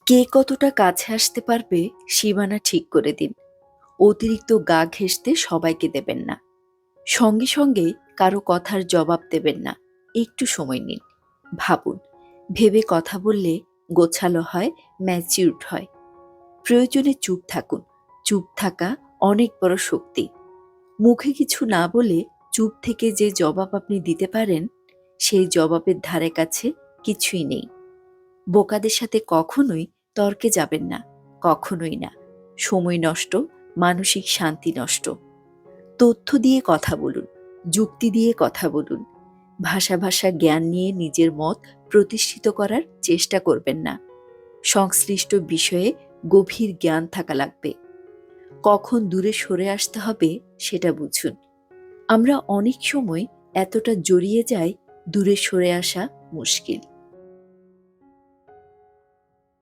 কে কতটা কাছে আসতে পারবে সীমানা ঠিক করে দিন। অতিরিক্ত গা ঘেঁষতে সবাইকে দেবেন না। সঙ্গে সঙ্গে কারো কথার জবাব দেবেন না। একটু সময় নিন, ভাবুন। ভেবে কথা বললে গোছালো হয়, ম্যাচিউরড হয়। প্রয়োজনে চুপ থাকুন। চুপ থাকা অনেক বড় শক্তি। মুখে কিছু না বলে চুপ থেকে যে জবাব আপনি দিতে পারেন, সেই জবাবের ধারে কাছে কিছুই নেই। বোকাদের সাথে কখনোই তর্কে যাবেন না, কখনোই না। সময় নষ্ট, মানসিক শান্তি নষ্ট। তথ্য দিয়ে কথা বলুন, যুক্তি দিয়ে কথা বলুন। ভাষা ভাষা জ্ঞান নিয়ে নিজের মত প্রতিষ্ঠিত করার চেষ্টা করবেন না। সংশ্লিষ্ট বিষয়ে গভীর জ্ঞান থাকা লাগবে। কখন দূরে সরে আসতে হবে সেটা বুঝুন। আমরা অনেক সময় এতটা জড়িয়ে যাই, দূরে সরে আসা মুশকিল।